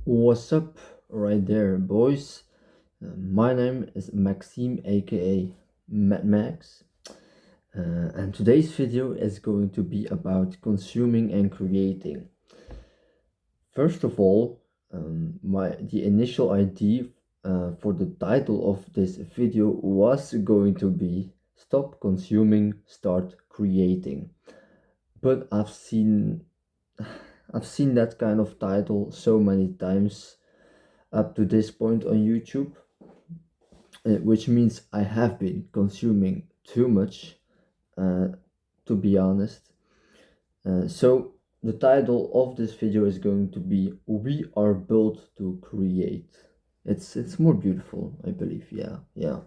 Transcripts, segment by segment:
What's up, right there, boys? My name is Maxime, aka Mad Max, and today's video is going to be about consuming and creating. First of all, the initial idea for the title of this video was going to be "Stop Consuming, Start Creating," but I've seen that kind of title so many times up to this point on YouTube, which means I have been consuming too much, uh, to be honest. So the title of this video is going to be "We Are Built to Create." It's more beautiful, I believe. Yeah.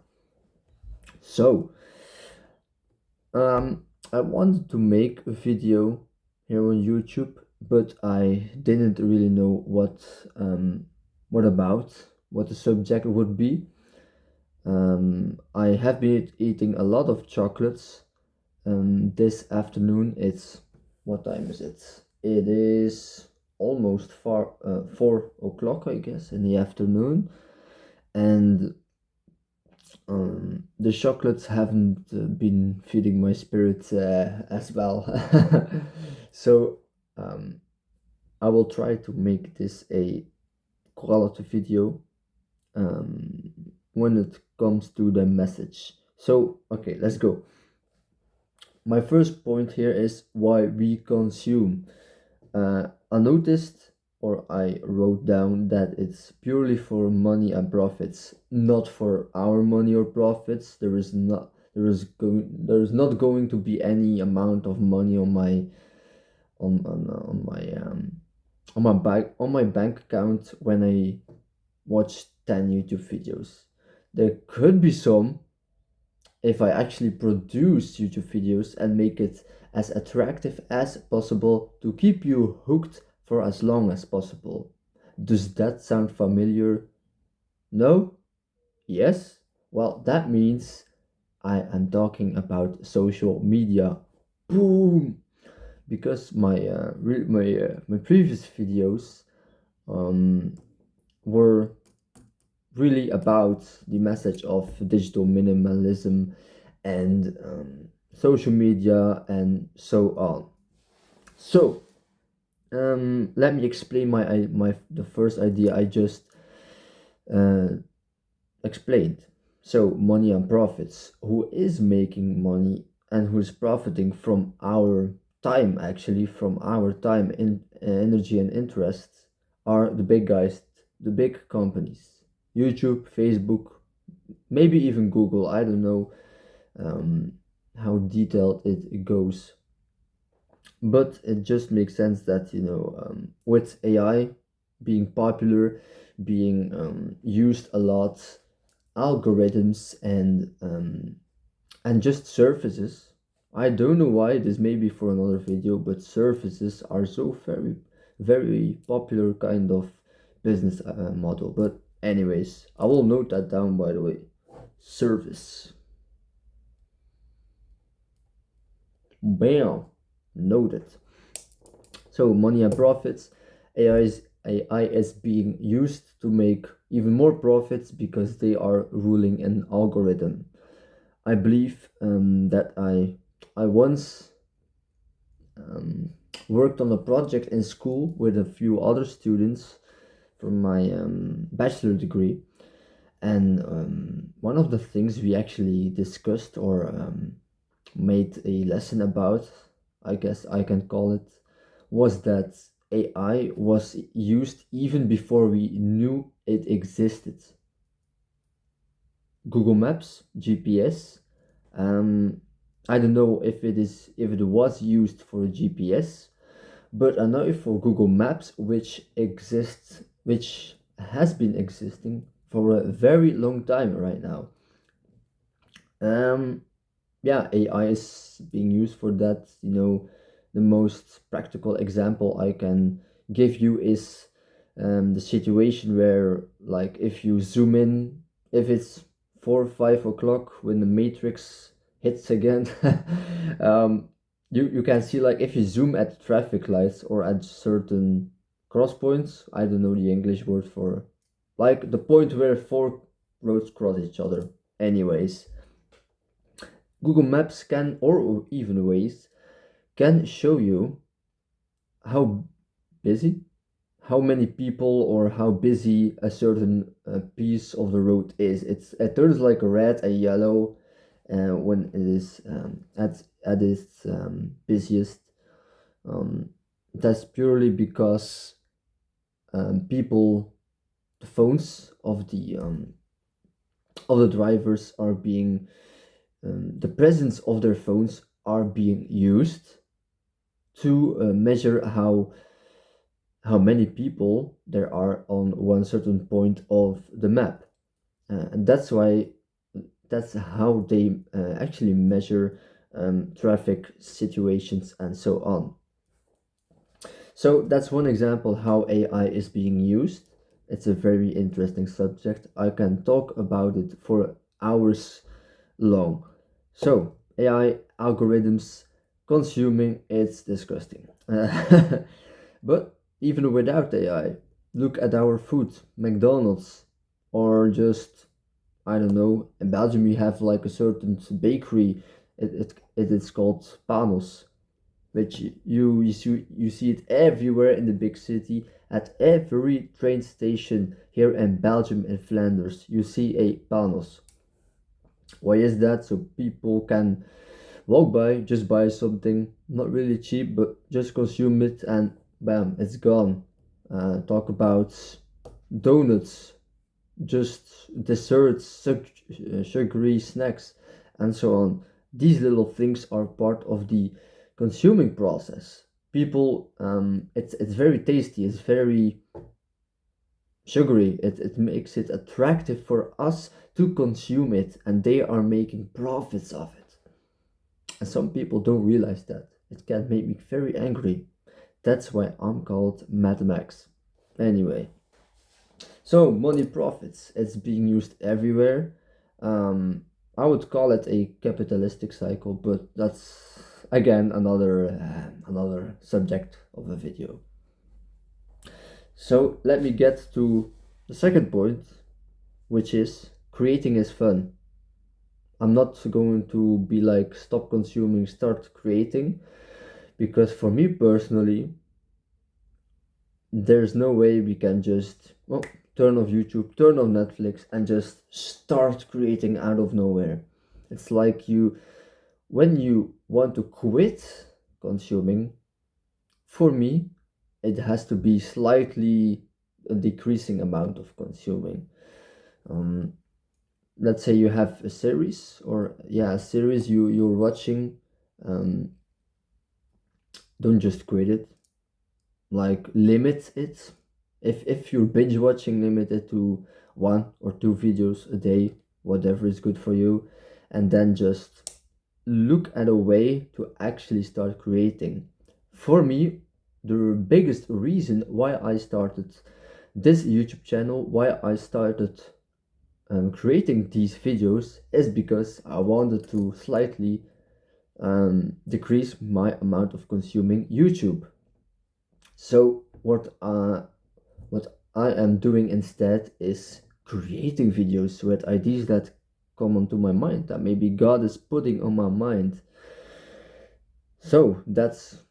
So I wanted to make a video here on YouTube, but I didn't really know what about what the subject would be. I have been eating a lot of chocolates. This afternoon, it's what time is it? It is almost 4 o'clock, I guess, in the afternoon, and the chocolates haven't been feeding my spirit as well. So um, I will try to make this a quality video um, when it comes to the message. So, okay, let's go. My first point here is why we consume. I noticed or I wrote down that it's purely for money and profits, not for our money or profits. There is not going to be any amount of money on my on my on my bank account when I watch 10 YouTube videos. There could be some if I actually produce YouTube videos and make it as attractive as possible to keep you hooked for as long as possible. Does that sound familiar? No? Yes? Well, that means I am talking about social media. Boom! Because my previous videos um, were really about the message of digital minimalism and social media and so on. So let me explain my the first idea I just uh, explained. So money and profits. Who is making money and who is profiting from our time? Actually, from our time, energy, and interest are the big guys, the big companies. YouTube, Facebook, maybe even Google. I don't know um, how detailed it goes, but it just makes sense that with AI being popular, being used a lot, algorithms and just surfaces. I don't know why. This may be for another video, but surfaces are so very popular kind of business model. But anyways, I will note that down, by the way. Service. Bam, noted. So money and profits. AI is being used to make even more profits because they are ruling an algorithm. I believe that I once um, worked on a project in school with a few other students from my bachelor degree, and one of the things we actually discussed or made a lesson about, I guess I can call it, was that AI was used even before we knew it existed. Google Maps, GPS. Um, I don't know if it was used for GPS, but I know for Google Maps, which has been existing for a very long time right now. Um, yeah, AI is being used for that. The most practical example I can give you is the situation where, like, if you zoom in, if it's 4 or 5 o'clock when the matrix hits again, um, you can see, like, if you zoom at traffic lights or at certain cross points. I don't know the English word for, like the point where four roads cross each other. Anyways, Google Maps can, or even Waze, can show you how busy, how many people, or how busy a certain piece of the road is. It turns like a red, a yellow, when it is at its busiest. Um, that's purely because people, the phones of the drivers are being, the presence of their phones are being used to measure how many people there are on one certain point of the map. And that's how they actually measure traffic situations and so on. So that's one example how AI is being used. It's a very interesting subject. I can talk about it for hours long. So, AI algorithms consuming, it's disgusting. But even without AI, look at our food, McDonald's, or just, I don't know, in Belgium we have like a certain bakery, it is called Panos, which you see it everywhere in the big city, at every train station here in Belgium and Flanders. You see a Panos. Why is that? So people can walk by, just buy something, not really cheap, but just consume it and bam, it's gone. Talk about donuts, just desserts, sugary snacks, and so on. These little things are part of the consuming process. People, it's very tasty. It's very sugary. It makes it attractive for us to consume it, and they are making profits of it. And some people don't realize that. It can make me very angry. That's why I'm called Mad Max. Anyway, so money profits, it's being used everywhere. Um, I would call it a capitalistic cycle, but that's again another subject of a video. So let me get to the second point, which is creating is fun. I'm not going to be like stop consuming, start creating, because for me personally, there's no way we can just turn off YouTube, turn off Netflix, and just start creating out of nowhere. It's like when you want to quit consuming, for me, it has to be slightly a decreasing amount of consuming. Um, let's say you have a series, or yeah, a series you're watching. Um, don't just quit it, like limit it. If you're binge watching, limit it to 1 or 2 videos a day, whatever is good for you, and then just look at a way to actually start creating. For me, the biggest reason why I started this YouTube channel, why I started creating these videos, is because I wanted to slightly decrease my amount of consuming YouTube. So what I am doing instead is creating videos with ideas that come onto my mind, that maybe God is putting on my mind. So that's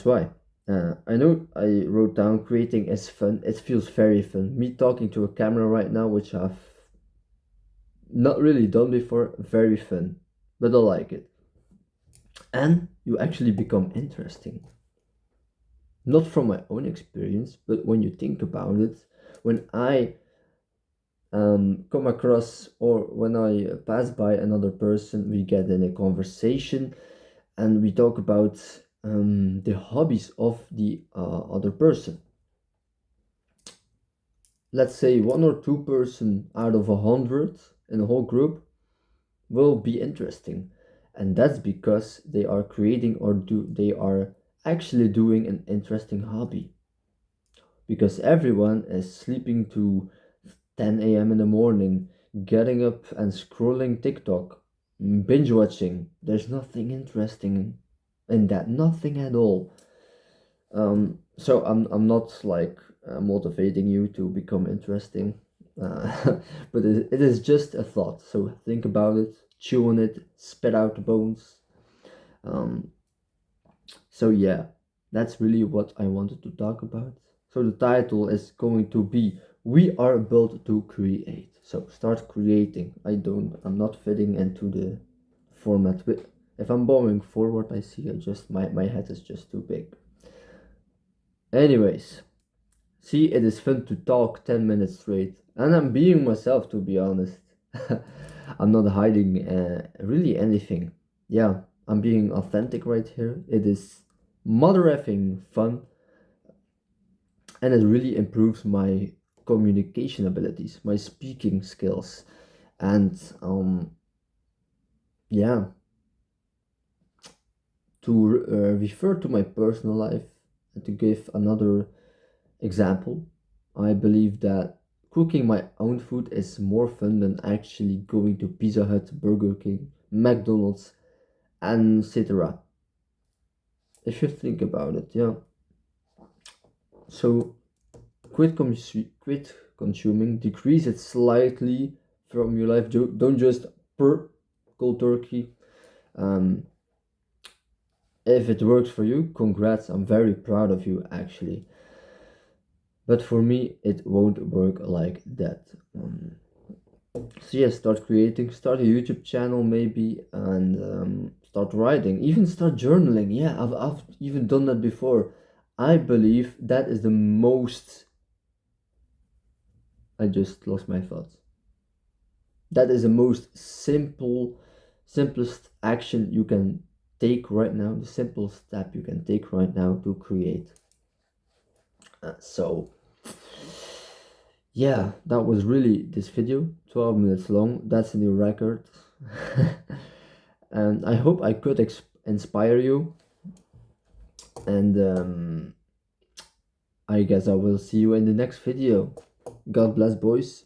why. I know I wrote down creating is fun. It feels very fun. Me talking to a camera right now, which I've not really done before, very fun. But I like it. And you actually become interesting. Not from my own experience, but when you think about it, when I come across, or when I pass by another person, we get in a conversation and we talk about the hobbies of the other person. Let's say 1 or 2 person out of 100 in a whole group will be interesting, and that's because they are creating, or they are actually doing an interesting hobby. Because everyone is sleeping to 10 a.m. in the morning, getting up and scrolling TikTok, binge watching. There's nothing interesting in that, nothing at all. So I'm not like motivating you to become interesting, but it is just a thought. So think about it, chew on it, spit out the bones. Um, so yeah, that's really what I wanted to talk about. So the title is going to be "We Are Built to Create." So start creating. I'm not fitting into the format. If I'm going forward, I see I just my head is just too big. Anyways, see, it is fun to talk 10 minutes straight, and I'm being myself, to be honest. I'm not hiding really anything. Yeah, I'm being authentic right here. It is mother effing fun, and it really improves my communication abilities, my speaking skills, and yeah, to refer to my personal life and to give another example, I believe that cooking my own food is more fun than actually going to Pizza Hut, Burger King, McDonald's, and etc. If you think about it, yeah. So quit consuming, decrease it slightly from your life. Don't just cold turkey. Um, if it works for you, congrats. I'm very proud of you actually. But for me, it won't work like that. So yeah, start creating, start a YouTube channel maybe, and start writing, even start journaling. Yeah, I've even done that before. I believe that is the most. I just lost my thoughts. That is the most simplest action you can take right now. The simplest step you can take right now to create. So yeah, that was really this video, 12 minutes long. That's a new record. And I hope I could inspire you. And I guess I will see you in the next video. God bless, boys.